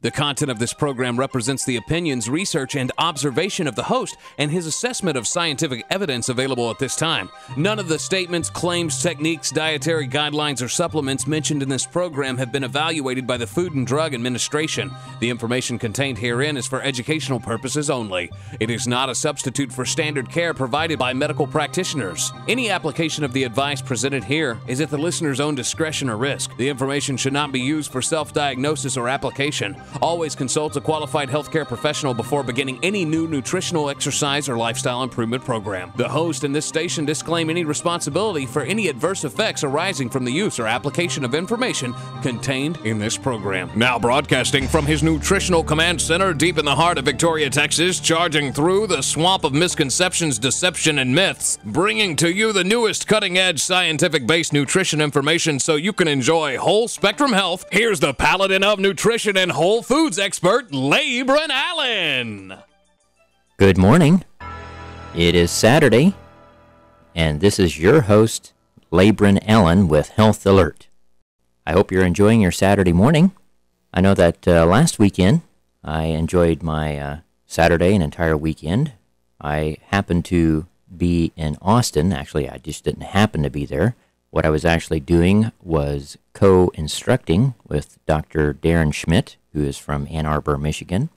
The content of this program represents the opinions, research, and observation of the host and his assessment of scientific evidence available at this time. None of the statements, claims, techniques, dietary guidelines, or supplements mentioned in this program have been evaluated by the Food and Drug Administration. The information contained herein is for educational purposes only. It is not a substitute for standard care provided by medical practitioners. Any application of the advice presented here is at the listener's own discretion or risk. The information should not be used for self-diagnosis or application. Always consult a qualified healthcare professional before beginning any new nutritional, exercise, or lifestyle improvement program. The host and this station disclaim any responsibility for any adverse effects arising from the use or application of information contained in this program. Now broadcasting from his nutritional command center deep in the heart of Victoria, Texas, charging through the swamp of misconceptions, deception, and myths, bringing to you the newest cutting-edge scientific-based nutrition information so you can enjoy whole spectrum health. Here's the paladin of nutrition and whole foods expert, Labron Allen. Good morning. It is Saturday, and this is your host, Labron Allen with Health Alert. I hope you're enjoying your Saturday morning. I know that last weekend I enjoyed my Saturday and entire weekend. I happened to be in Austin. Actually, I just didn't happen to be there. What I was actually doing was co-instructing with Dr. Darren Schmidt, who is from Ann Arbor, Michigan.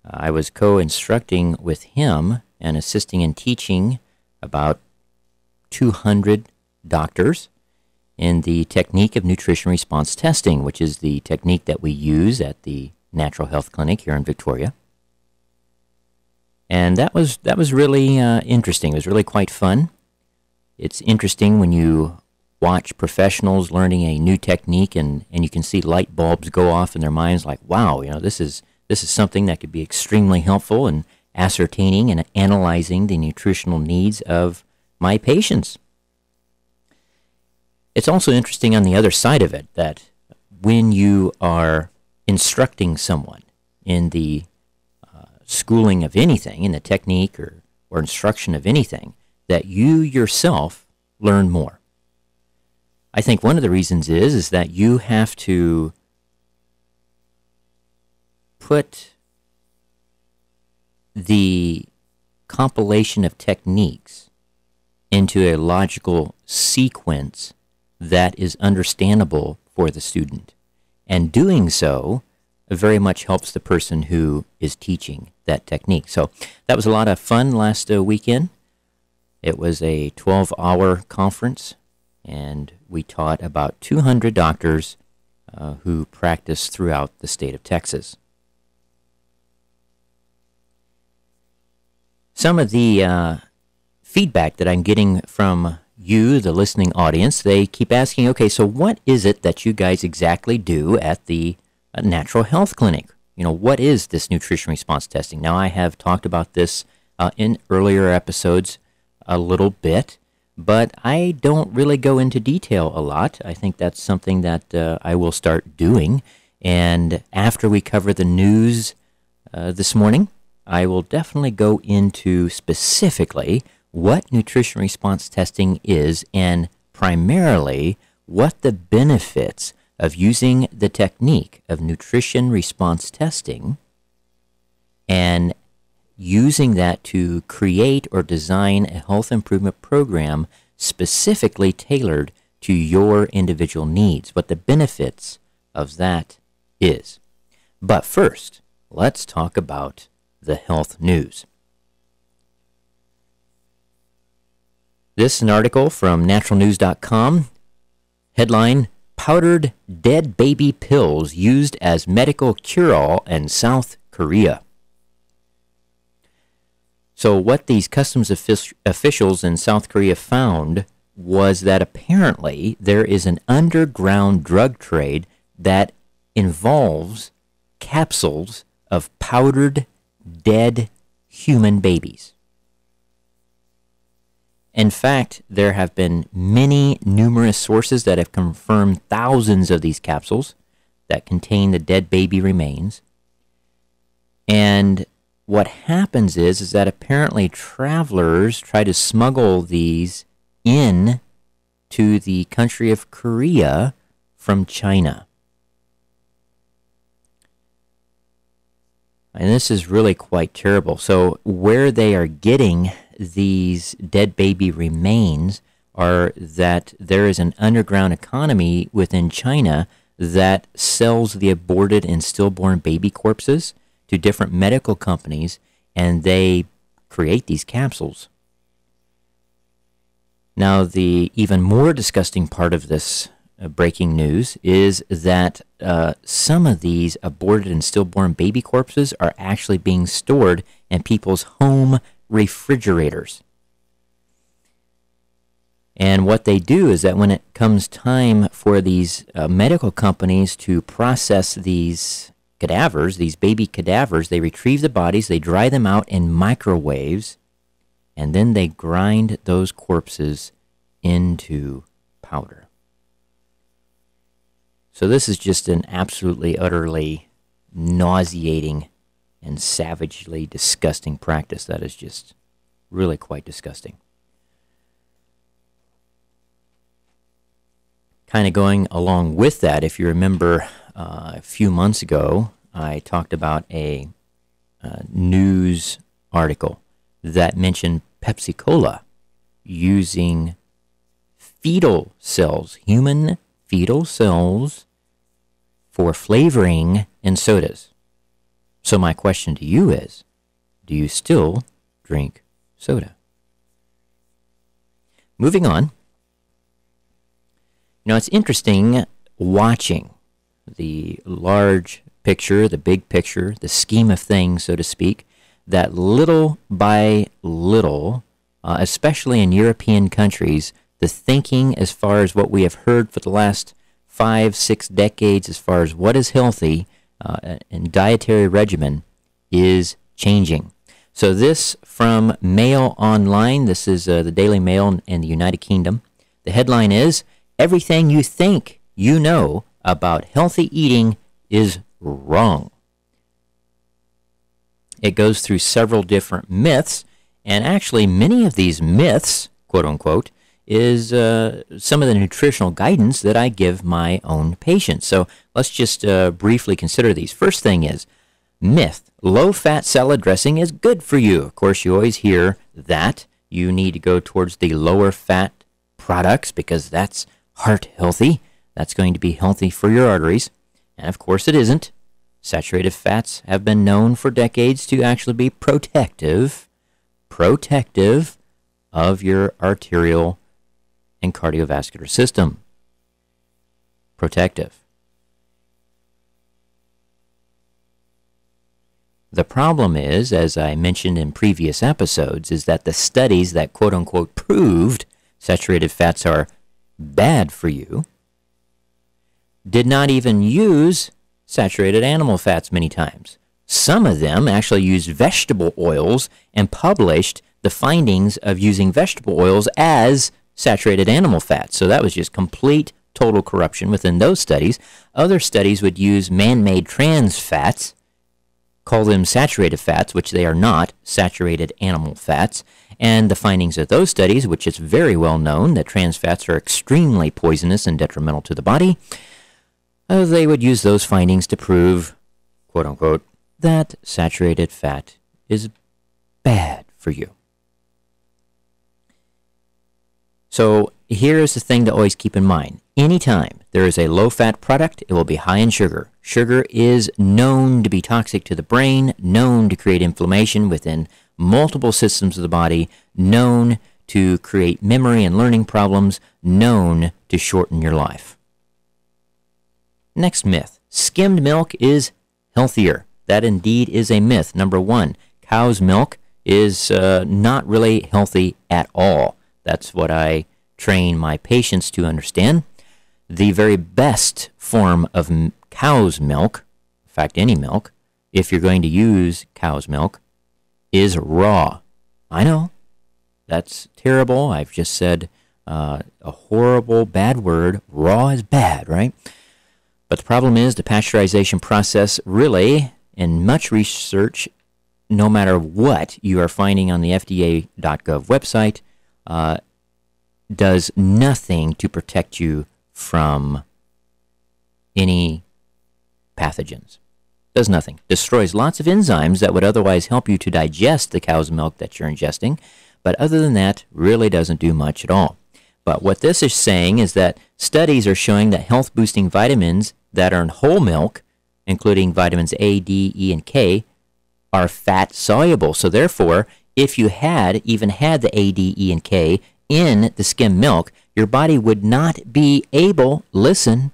I was co-instructing with him and assisting in teaching about 200 doctors in the technique of nutrition response testing, which is the technique that we use at the Natural Health Clinic here in Victoria. And that was really interesting. It was really quite fun. It's interesting when you watch professionals learning a new technique and you can see light bulbs go off in their minds like, wow, this is something that could be extremely helpful in ascertaining and analyzing the nutritional needs of my patients. It's also interesting on the other side of it that when you are instructing someone in the schooling of anything, in the technique or instruction of anything, that you yourself learn more. I think one of the reasons is that you have to put the compilation of techniques into a logical sequence that is understandable for the student. And doing so very much helps the person who is teaching that technique. So that was a lot of fun last weekend. It was a 12-hour conference, and we taught about 200 doctors who practice throughout the state of Texas. Some of the feedback that I'm getting from you, the listening audience, they keep asking, okay, so what is it that you guys exactly do at the Natural Health Clinic? What is this nutrition response testing? Now, I have talked about this in earlier episodes a little bit, but I don't really go into detail a lot. I think that's something that I will start doing. And after we cover the news this morning, I will definitely go into specifically what nutrition response testing is and primarily what the benefits of using the technique of nutrition response testing and using that to create or design a health improvement program specifically tailored to your individual needs, what the benefits of that is. But first, let's talk about the health news. This is an article from naturalnews.com. Headline, Powdered Dead Baby Pills Used as Medical Cure-All in South Korea. So what these customs officials in South Korea found was that apparently there is an underground drug trade that involves capsules of powdered dead human babies. In fact, there have been numerous sources that have confirmed thousands of these capsules that contain the dead baby remains. And what happens is that apparently travelers try to smuggle these in to the country of Korea from China. And this is really quite terrible. So where they are getting these dead baby remains are that there is an underground economy within China that sells the aborted and stillborn baby corpses to different medical companies, and they create these capsules. Now, the even more disgusting part of this breaking news is that some of these aborted and stillborn baby corpses are actually being stored in people's home refrigerators. And what they do is that when it comes time for these medical companies to process these cadavers, these baby cadavers, they retrieve the bodies, they dry them out in microwaves, and then they grind those corpses into powder. So this is just an absolutely, utterly nauseating and savagely disgusting practice that is just really quite disgusting. Kind of going along with that, if you remember a few months ago, I talked about a news article that mentioned Pepsi-Cola using fetal cells, human fetal cells, for flavoring in sodas. So my question to you is, do you still drink soda? Moving on. You know, it's interesting watching the large picture, the big picture, the scheme of things, so to speak, that little by little, especially in European countries, the thinking as far as what we have heard for the last 5-6 decades as far as what is healthy and dietary regimen is changing. So this from Mail Online, this is the Daily Mail in the United Kingdom. The headline is, "Everything you think you know about healthy eating is wrong." It goes through several different myths, and actually many of these myths, quote unquote, is some of the nutritional guidance that I give my own patients. So let's just briefly consider these. First thing is, myth, low-fat salad dressing is good for you. Of course, you always hear that. You need to go towards the lower-fat products because that's heart healthy. That's going to be healthy for your arteries. And of course it isn't. Saturated fats have been known for decades to actually be protective of your arterial and cardiovascular system. Protective. The problem is, as I mentioned in previous episodes, is that the studies that quote-unquote proved saturated fats are bad for you did not even use saturated animal fats many times. Some of them actually used vegetable oils and published the findings of using vegetable oils as saturated animal fats. So that was just complete, total corruption within those studies. Other studies would use man-made trans fats, call them saturated fats, which they are not, saturated animal fats. And the findings of those studies, which is very well known that trans fats are extremely poisonous and detrimental to the body, they would use those findings to prove, quote-unquote, that saturated fat is bad for you. So here's the thing to always keep in mind. Anytime there is a low-fat product, it will be high in sugar. Sugar is known to be toxic to the brain, known to create inflammation within multiple systems of the body, known to create memory and learning problems, known to shorten your life. Next myth, skimmed milk is healthier. That indeed is a myth. Number one, cow's milk is not really healthy at all. That's what I train my patients to understand. The very best form of cow's milk, in fact any milk, if you're going to use cow's milk, is raw. I know, that's terrible. I've just said a horrible, bad word. Raw is bad, right? But the problem is the pasteurization process really, in much research, no matter what you are finding on the FDA.gov website, does nothing to protect you from any pathogens. Does nothing. Destroys lots of enzymes that would otherwise help you to digest the cow's milk that you're ingesting, but other than that, really doesn't do much at all. But what this is saying is that studies are showing that health-boosting vitamins that are in whole milk, including vitamins A, D, E, and K, are fat-soluble. So therefore, if you had even had the A, D, E, and K in the skim milk, your body would not be able, listen,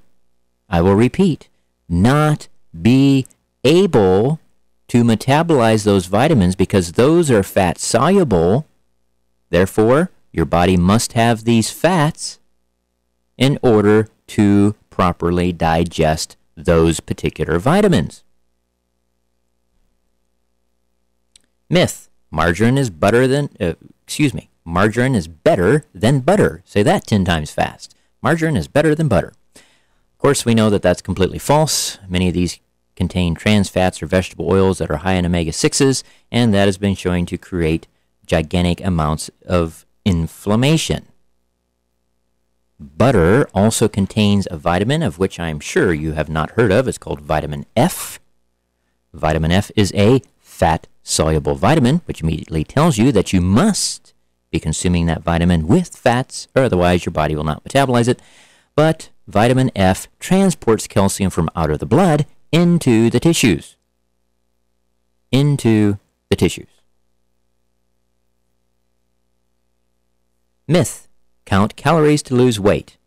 I will repeat, not be able to metabolize those vitamins because those are fat-soluble. Therefore, your body must have these fats in order to properly digest those particular vitamins. Myth: margarine is better than margarine is better than butter. Say that 10 times fast. Margarine is better than butter. Of course, we know that that's completely false. Many of these contain trans fats or vegetable oils that are high in omega-6s, and that has been shown to create gigantic amounts of inflammation. Butter also contains a vitamin of which I am sure you have not heard of. It's called vitamin F. Vitamin F is a fat-soluble vitamin, which immediately tells you that you must be consuming that vitamin with fats, or otherwise your body will not metabolize it. But vitamin F transports calcium from out of the blood into the tissues. Into the tissues. Myth: count calories to lose weight.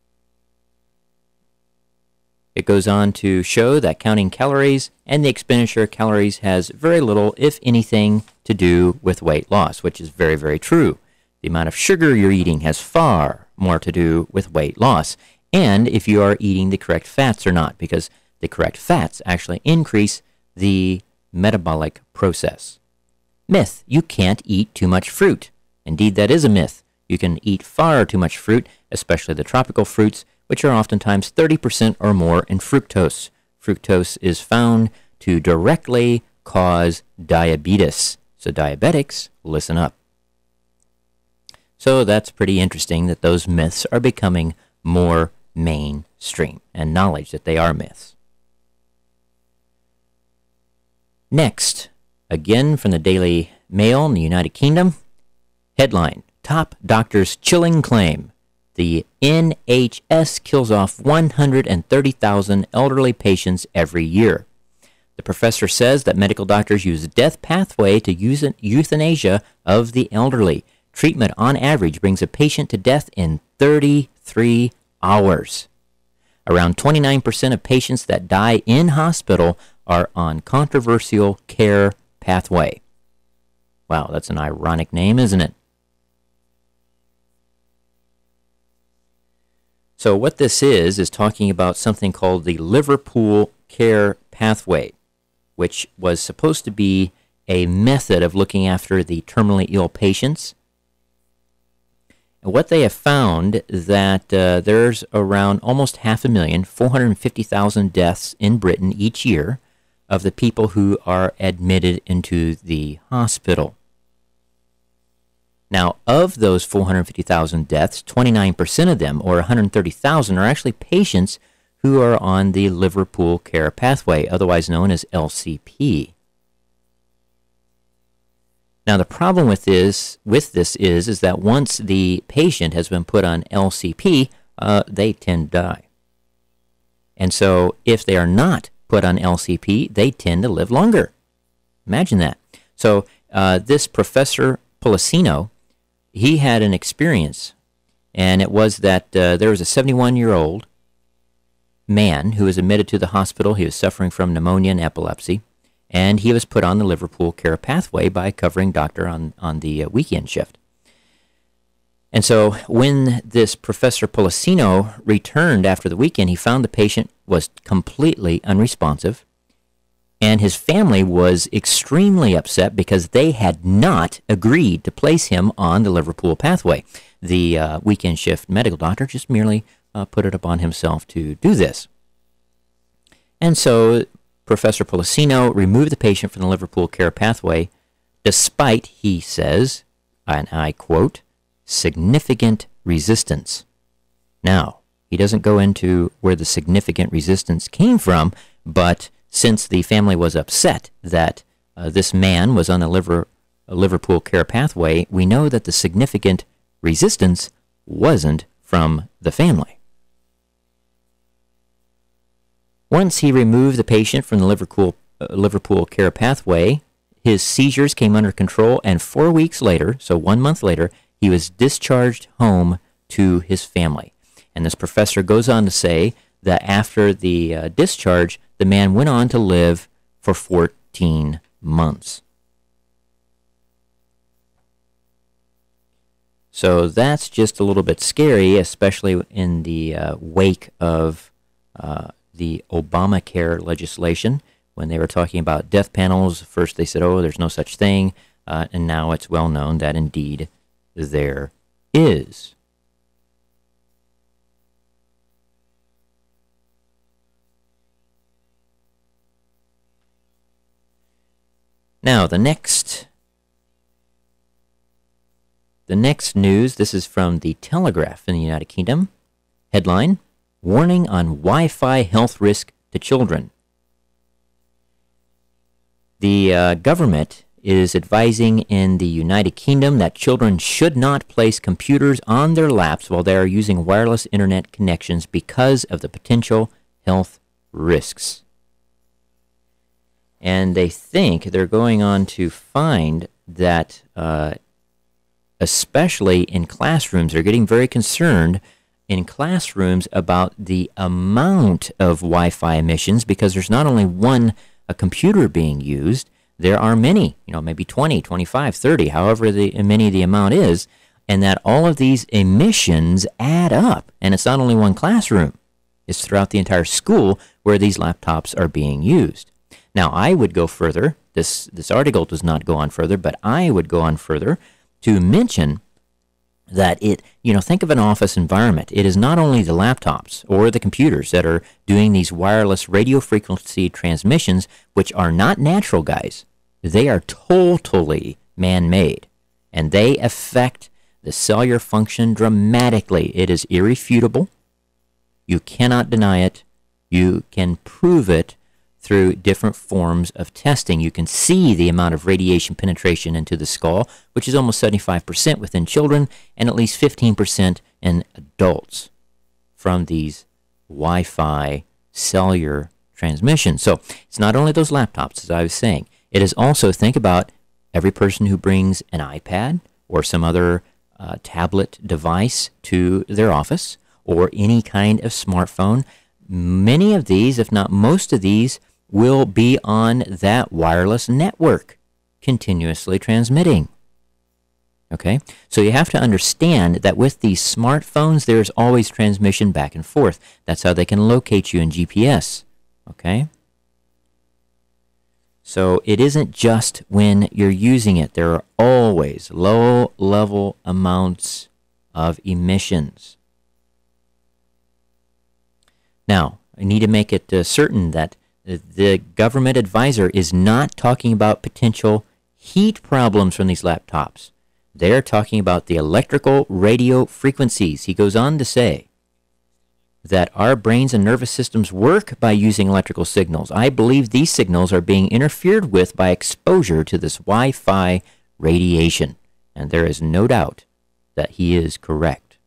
It goes on to show that counting calories and the expenditure of calories has very little, if anything, to do with weight loss, which is very, very true. The amount of sugar you're eating has far more to do with weight loss, and if you are eating the correct fats or not, because the correct fats actually increase the metabolic process. Myth: you can't eat too much fruit. Indeed, that is a myth. You can eat far too much fruit, especially the tropical fruits, which are oftentimes 30% or more in fructose. Fructose is found to directly cause diabetes. So diabetics, listen up. So that's pretty interesting that those myths are becoming more mainstream, and knowledge that they are myths. Next, again from the Daily Mail in the United Kingdom, headline: Top doctor's chilling claim. The NHS kills off 130,000 elderly patients every year. The professor says that medical doctors use a death pathway to use euthanasia of the elderly. Treatment on average brings a patient to death in 33 hours. Around 29% of patients that die in hospital are on controversial care pathway. Wow, that's an ironic name, isn't it? So what this is talking about something called the Liverpool Care Pathway, which was supposed to be a method of looking after the terminally ill patients. And what they have found that there's around almost 500,000, 450,000 deaths in Britain each year of the people who are admitted into the hospital. Now, of those 450,000 deaths, 29% of them, or 130,000, are actually patients who are on the Liverpool Care Pathway, otherwise known as LCP. Now, the problem with this is that once the patient has been put on LCP, they tend to die. And so, if they are not put on LCP, they tend to live longer. Imagine that. So, this Professor Policino, he had an experience, and it was that there was a 71-year-old man who was admitted to the hospital. He was suffering from pneumonia and epilepsy, and he was put on the Liverpool Care Pathway by a covering doctor on the weekend shift. And so when this Professor Policino returned after the weekend, he found the patient was completely unresponsive, and his family was extremely upset because they had not agreed to place him on the Liverpool pathway. The weekend shift medical doctor just merely put it upon himself to do this. And so Professor Policino removed the patient from the Liverpool Care Pathway despite, he says, and I quote, significant resistance. Now, he doesn't go into where the significant resistance came from, but since the family was upset that this man was on a Liverpool care pathway, we know that the significant resistance wasn't from the family. Once he removed the patient from the Liverpool care pathway, his seizures came under control, and 4 weeks later, so 1 month later, he was discharged home to his family. And this professor goes on to say that after the discharge, the man went on to live for 14 months. So that's just a little bit scary, especially in the wake of the Obamacare legislation. When they were talking about death panels, first they said, oh, there's no such thing, and now it's well known that indeed there is. Now, the next news, this is from the Telegraph in the United Kingdom. Headline, Warning on Wi-Fi Health Risk to Children. The government is advising in the United Kingdom that children should not place computers on their laps while they are using wireless internet connections because of the potential health risks. And they think they're going on to find that especially in classrooms, they're getting very concerned in classrooms about the amount of Wi-Fi emissions, because there's not only one a computer being used, there are many, maybe 20, 25, 30, however many the amount is, and that all of these emissions add up. And it's not only one classroom, it's throughout the entire school where these laptops are being used. Now, I would go further. This article does not go on further, but I would go on further to mention that think of an office environment. It is not only the laptops or the computers that are doing these wireless radio frequency transmissions, which are not natural, guys. They are totally man-made, and they affect the cellular function dramatically. It is irrefutable. You cannot deny it. You can prove it through different forms of testing. You can see the amount of radiation penetration into the skull, which is almost 75% within children and at least 15% in adults from these Wi-Fi cellular transmissions. So it's not only those laptops, as I was saying. It is also, think about every person who brings an iPad or some other tablet device to their office, or any kind of smartphone. Many of these, if not most of these, will be on that wireless network, continuously transmitting. Okay? So you have to understand that with these smartphones, there's always transmission back and forth. That's how they can locate you in GPS. Okay? So it isn't just when you're using it. There are always low-level amounts of emissions. Now, I need to make it certain that the government advisor is not talking about potential heat problems from these laptops. They're talking about the electrical radio frequencies. He goes on to say that our brains and nervous systems work by using electrical signals. I believe these signals are being interfered with by exposure to this Wi-Fi radiation. And there is no doubt that he is correct.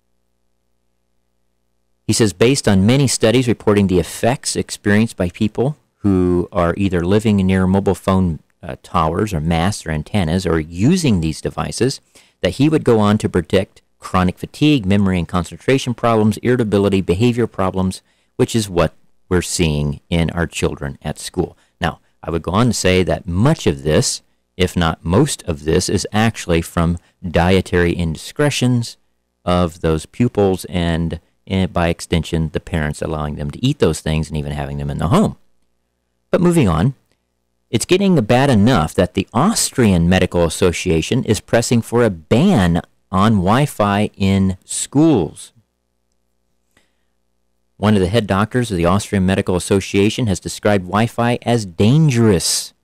He says, based on many studies reporting the effects experienced by people who are either living near mobile phone towers or masts or antennas or using these devices, that he would go on to predict chronic fatigue, memory and concentration problems, irritability, behavior problems, which is what we're seeing in our children at school. Now, I would go on to say that much of this, if not most of this, is actually from dietary indiscretions of those pupils and by extension, the parents allowing them to eat those things and even having them in the home. But moving on, it's getting bad enough that the Austrian Medical Association is pressing for a ban on Wi-Fi in schools. One of the head doctors of the Austrian Medical Association has described Wi-Fi as dangerous.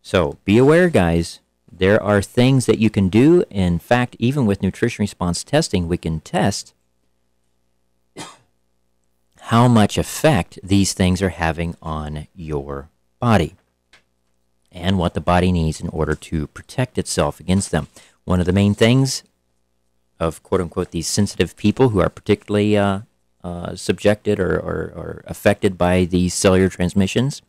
So be aware, guys. There are things that you can do. In fact, even with nutrition response testing, we can test how much effect these things are having on your body and what the body needs in order to protect itself against them. One of the main things of quote-unquote these sensitive people who are particularly subjected or affected by these cellular transmissions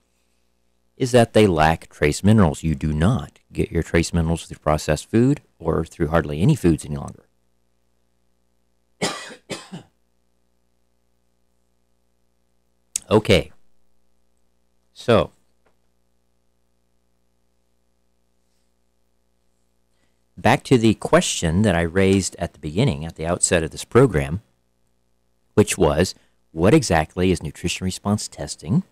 is that they lack trace minerals. You do not get your trace minerals through processed food or through hardly any foods any longer. Okay, so back to the question that I raised at the beginning, at the outset of this program, which was, what exactly is nutrition response testing,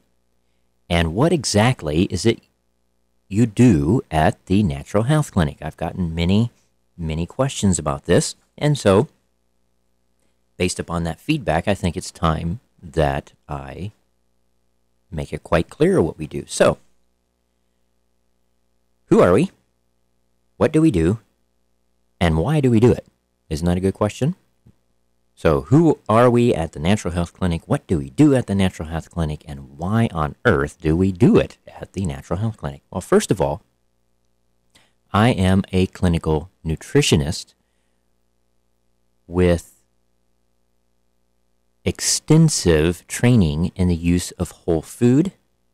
and what exactly is it you do at the Natural Health Clinic? I've gotten many, many questions about this, and so, based upon that feedback, I think it's time that I make it quite clear what we do. So, who are we? What do we do? And why do we do it? Isn't that a good question? So, who are we at the Natural Health Clinic? What do we do at the Natural Health Clinic? And why on earth do we do it at the Natural Health Clinic? Well, first of all, I am a clinical nutritionist with extensive training in the use of whole food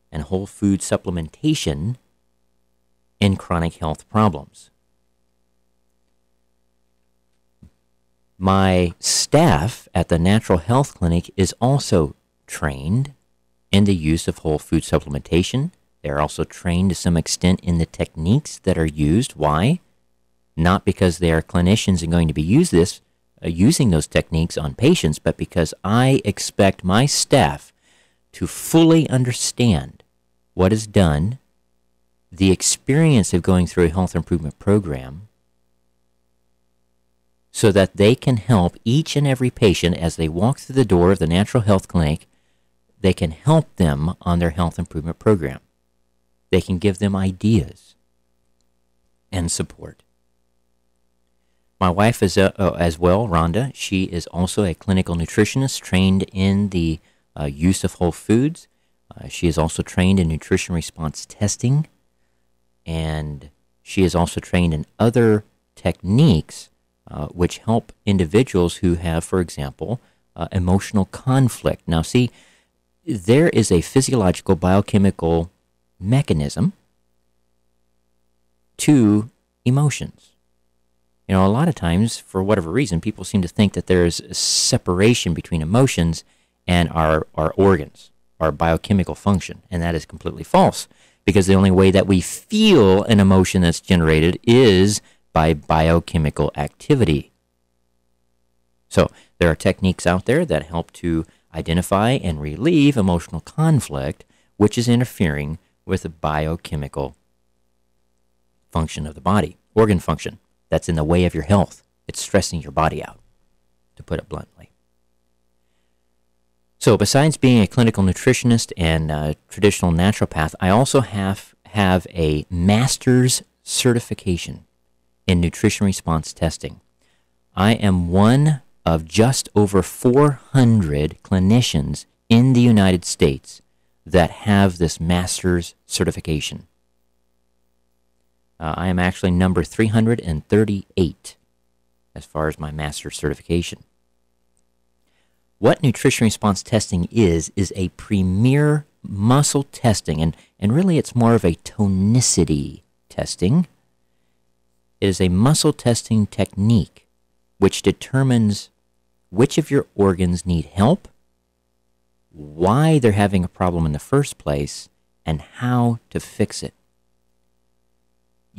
and whole food supplementation in chronic health problems. My staff at the Natural Health Clinic is also trained in the use of whole food supplementation. They're also trained to some extent in the techniques that are used. Why? Not because they are clinicians and going to be using those techniques on patients, but because I expect my staff to fully understand what is done, the experience of going through a health improvement program, so that they can help each and every patient as they walk through the door of the Natural Health Clinic. They can help them on their health improvement program. They can give them ideas and support. My wife is as well, Rhonda. She is also a clinical nutritionist trained in the use of whole foods. She is also trained in nutrition response testing, and she is also trained in other techniques which help individuals who have, for example, emotional conflict. Now, see, there is a physiological biochemical mechanism to emotions. You know, a lot of times, for whatever reason, people seem to think that there's a separation between emotions and our organs, our biochemical function, and that is completely false, because the only way that we feel an emotion that's generated is by biochemical activity. So, there are techniques out there that help to identify and relieve emotional conflict, which is interfering with the biochemical function of the body, organ function. That's in the way of your health. It's stressing your body out, to put it bluntly. So besides being a clinical nutritionist and a traditional naturopath, I also have a master's certification in nutrition response testing. I am one of just over 400 clinicians in the United States that have this master's certification. I am actually number 338 as far as my master's certification. What nutrition response testing is a premier muscle testing, and really it's more of a tonicity testing. It is a muscle testing technique which determines which of your organs need help, why they're having a problem in the first place, and how to fix it.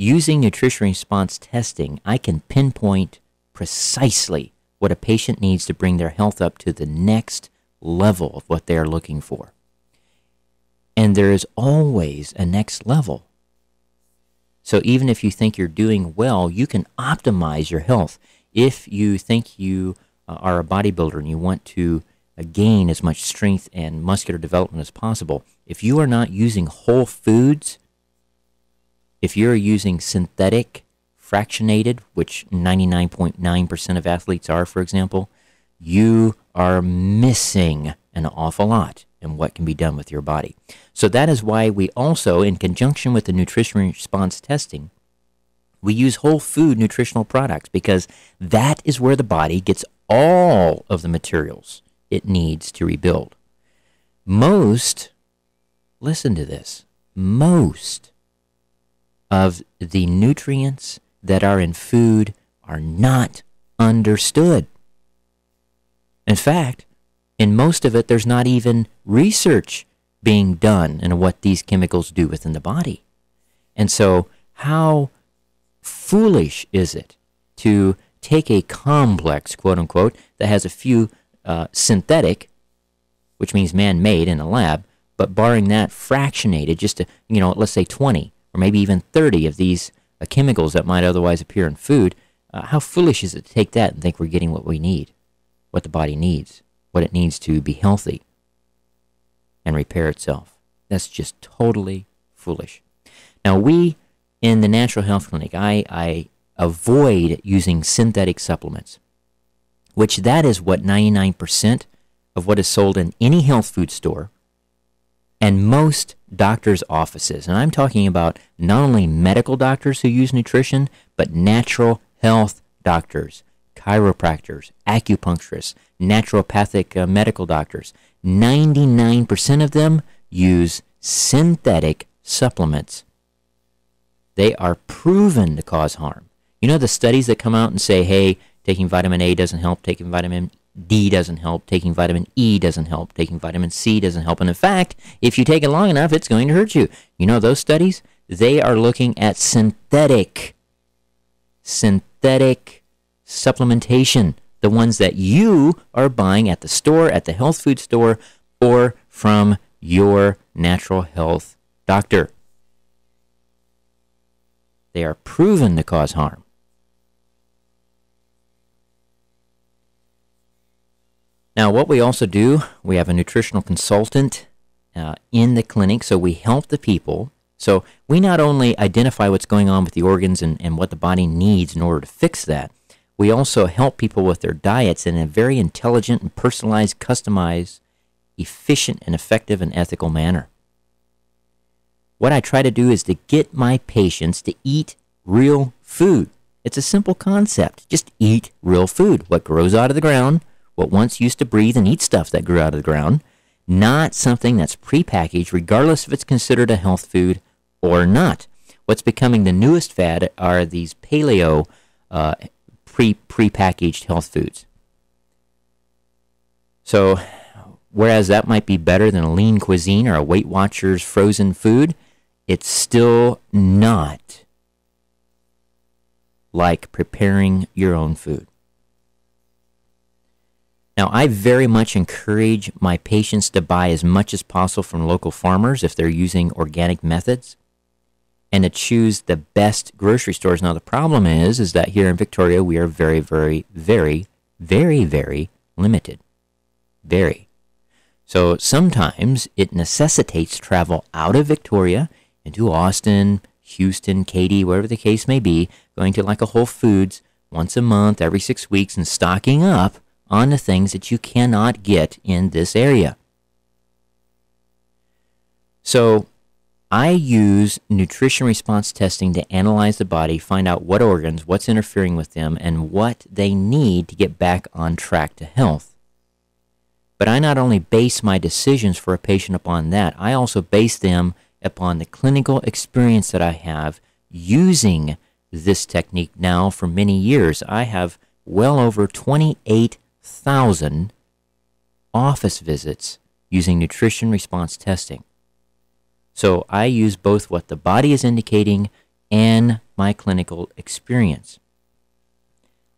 Using nutrition response testing, I can pinpoint precisely what a patient needs to bring their health up to the next level of what they are looking for. And there is always a next level. So even if you think you're doing well, you can optimize your health. If you think you are a bodybuilder and you want to gain as much strength and muscular development as possible, if you are not using whole foods, if you're using synthetic, fractionated, which 99.9% of athletes are, for example, you are missing an awful lot in what can be done with your body. So that is why we also, in conjunction with the nutrition response testing, we use whole food nutritional products, because that is where the body gets all of the materials it needs to rebuild. Most, listen to this, most of the nutrients that are in food are not understood. In fact, in most of it, there's not even research being done in what these chemicals do within the body. And so how foolish is it to take a complex, quote unquote, that has a few synthetic, which means man-made in a lab, but barring that, fractionated just to, let's say 20 or maybe even 30 of these chemicals that might otherwise appear in food. How foolish is it to take that and think we're getting what we need, what the body needs, what it needs to be healthy and repair itself? That's just totally foolish. Now, we in the Natural Health Clinic, I avoid using synthetic supplements, which that is what 99% of what is sold in any health food store and most doctors' offices. And I'm talking about not only medical doctors who use nutrition, but natural health doctors, chiropractors, acupuncturists, naturopathic medical doctors. 99% of them use synthetic supplements. They are proven to cause harm. You know the studies that come out and say, hey, taking vitamin A doesn't help, taking vitamin D doesn't help, taking vitamin E doesn't help, taking vitamin C doesn't help. And in fact, if you take it long enough, it's going to hurt you. You know those studies? They are looking at synthetic supplementation, the ones that you are buying at the store, at the health food store, or from your natural health doctor. They are proven to cause harm. Now, what we also do, we have a nutritional consultant in the clinic, so we help the people. So we not only identify what's going on with the organs and what the body needs in order to fix that, we also help people with their diets in a very intelligent and personalized, customized, efficient, and effective and ethical manner. What I try to do is to get my patients to eat real food. It's a simple concept. Just eat real food. What grows out of the ground, what once used to breathe and eat stuff that grew out of the ground, not something that's prepackaged, regardless if it's considered a health food or not. What's becoming the newest fad are these paleo prepackaged health foods. So, whereas that might be better than a lean cuisine or a Weight Watchers frozen food, it's still not like preparing your own food. Now, I very much encourage my patients to buy as much as possible from local farmers if they're using organic methods, and to choose the best grocery stores. Now, the problem is that here in Victoria, we are very, very, very, very, very limited. Very. So sometimes it necessitates travel out of Victoria into Austin, Houston, Katy, wherever the case may be, going to like a Whole Foods once a month, every 6 weeks, and stocking up on the things that you cannot get in this area. So I use nutrition response testing to analyze the body, find out what organs, what's interfering with them, and what they need to get back on track to health. But I not only base my decisions for a patient upon that, I also base them upon the clinical experience that I have using this technique now for many years. I have well over 28,000 office visits using nutrition response testing. So I use both what the body is indicating and my clinical experience.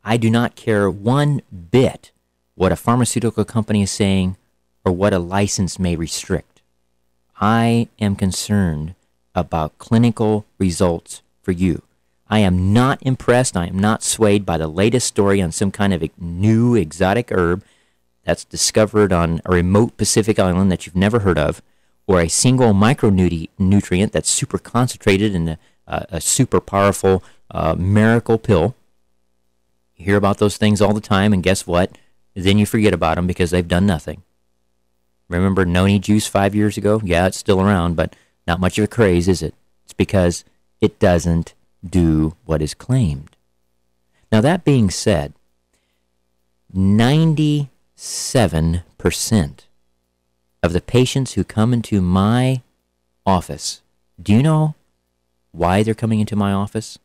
I do not care one bit what a pharmaceutical company is saying or what a license may restrict. I am concerned about clinical results for you. I am not impressed, I am not swayed by the latest story on some kind of new exotic herb that's discovered on a remote Pacific island that you've never heard of, or a single micronutrient that's super concentrated in a super powerful miracle pill. You hear about those things all the time, and guess what? Then you forget about them because they've done nothing. Remember noni juice 5 years ago? Yeah, it's still around, but not much of a craze, is it? It's because it doesn't do what is claimed. Now, that being said, 97% of the patients who come into my office, do you know why they're coming into my office?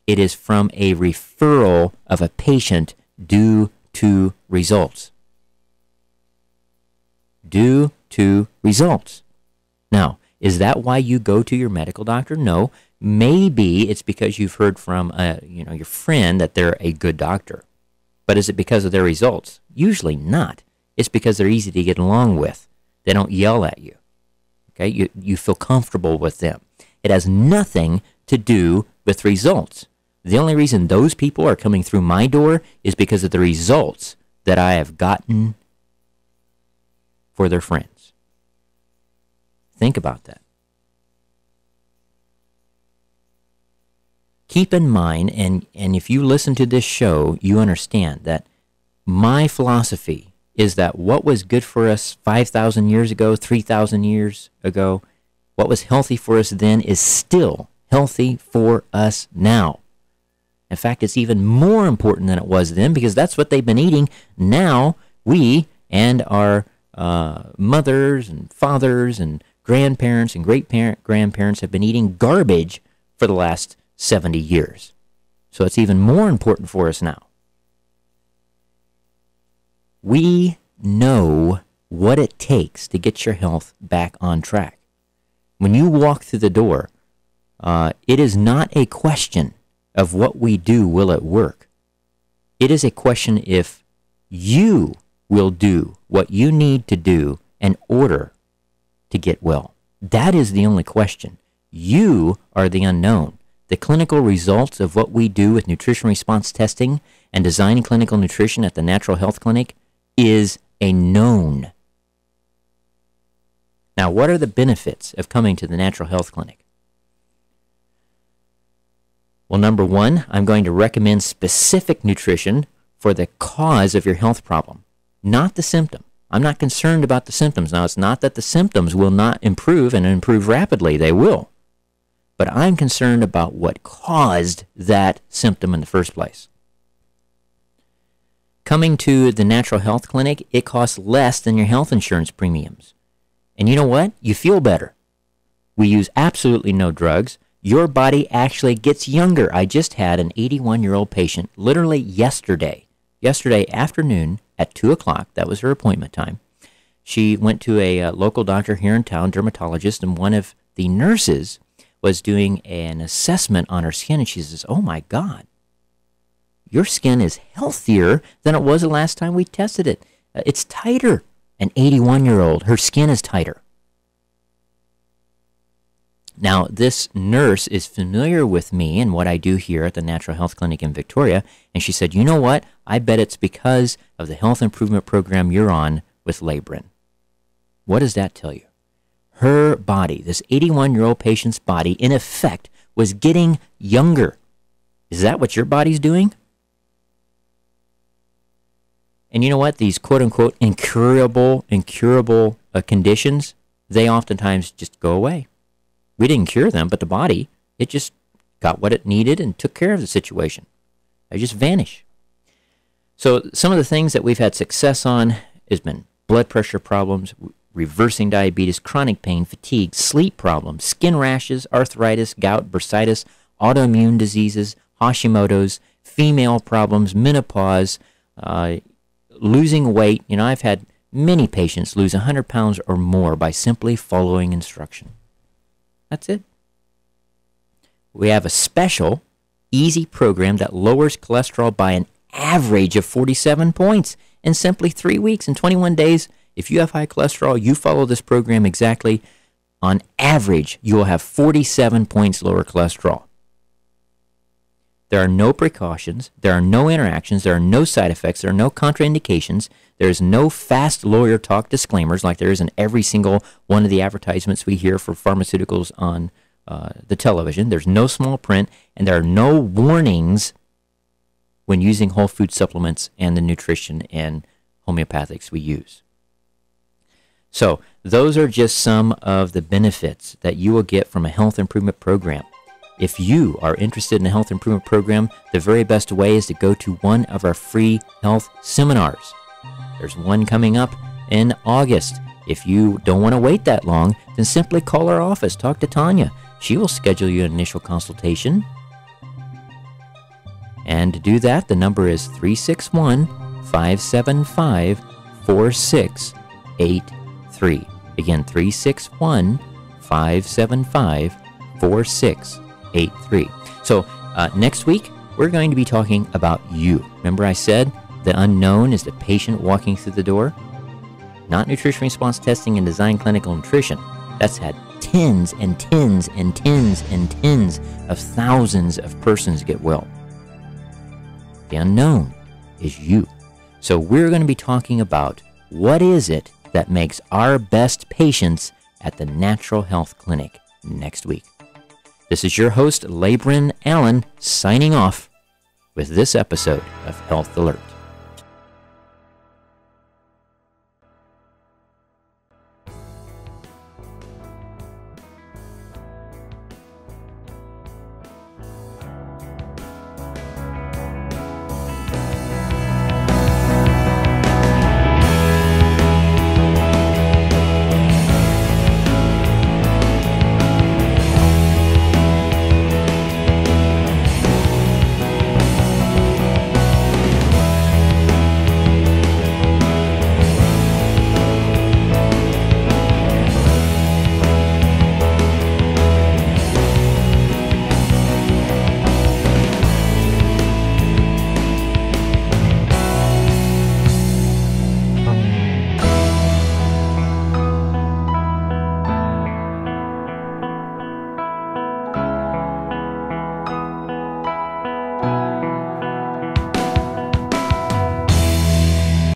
It is from a referral of a patient due to results. Due to results. Now, is that why you go to your medical doctor? No. Maybe it's because you've heard from your friend that they're a good doctor. But is it because of their results? Usually not. It's because they're easy to get along with. They don't yell at you. Okay? You feel comfortable with them. It has nothing to do with results. The only reason those people are coming through my door is because of the results that I have gotten for their friends. Think about that. Keep in mind, and if you listen to this show, you understand that my philosophy is that what was good for us 5,000 years ago, 3,000 years ago, what was healthy for us then is still healthy for us now. In fact, it's even more important than it was then because that's what they've been eating. Now, we and our mothers and fathers and grandparents and great-grandparents have been eating garbage for the last 70 years. So it's even more important for us now. We know what it takes to get your health back on track. When you walk through the door, it is not a question of what we do, will it work? It is a question if you will do what you need to do in order to get well. That is the only question. You are the unknown. The clinical results of what we do with nutrition response testing and designing clinical nutrition at the Natural Health Clinic is a known. Now, what are the benefits of coming to the Natural Health Clinic? Well, number one, I'm going to recommend specific nutrition for the cause of your health problem, not the symptom. I'm not concerned about the symptoms. Now, it's not that the symptoms will not improve and improve rapidly. They will. But I'm concerned about what caused that symptom in the first place. Coming to the Natural Health Clinic, it costs less than your health insurance premiums. And you know what? You feel better. We use absolutely no drugs. Your body actually gets younger. I just had an 81-year-old patient literally yesterday afternoon at 2 o'clock. That was her appointment time. She went to a local doctor here in town, dermatologist, and one of the nurses was doing an assessment on her skin, and she says, "Oh my God, your skin is healthier than it was the last time we tested it. It's tighter." An 81-year-old, her skin is tighter. Now, this nurse is familiar with me and what I do here at the Natural Health Clinic in Victoria, and she said, "You know what? I bet it's because of the health improvement program you're on with Labrin." What does that tell you? Her body, this 81-year-old patient's body, in effect, was getting younger. Is that what your body's doing? And you know what? These quote-unquote incurable conditions, they oftentimes just go away. We didn't cure them, but the body, it just got what it needed and took care of the situation. They just vanish. So some of the things that we've had success on has been blood pressure problems, reversing diabetes, chronic pain, fatigue, sleep problems, skin rashes, arthritis, gout, bursitis, autoimmune diseases, Hashimoto's, female problems, menopause, losing weight. You know, I've had many patients lose 100 pounds or more by simply following instruction. That's it. We have a special, easy program that lowers cholesterol by an average of 47 points in simply 3 weeks and 21 days. If you have high cholesterol, you follow this program exactly, on average, you will have 47 points lower cholesterol. There are no precautions, there are no interactions, there are no side effects, there are no contraindications, there is no fast lawyer talk disclaimers like there is in every single one of the advertisements we hear for pharmaceuticals on the television. There's no small print, and there are no warnings when using whole food supplements and the nutrition and homeopathics we use. So those are just some of the benefits that you will get from a health improvement program. If you are interested in a health improvement program, the very best way is to go to one of our free health seminars. There's one coming up in August. If you don't want to wait that long, then simply call our office. Talk to Tanya. She will schedule you an initial consultation. And to do that, the number is 361-575-4683. Again, 361-575-4683. So next week, we're going to be talking about you. Remember I said the unknown is the patient walking through the door? Not nutrition response testing and design clinical nutrition. That's had tens and tens and tens and tens of thousands of persons get well. The unknown is you. So we're going to be talking about what is it that makes our best patients at the Natural Health Clinic next week. This is your host, Labrin Allen, signing off with this episode of Health Alert.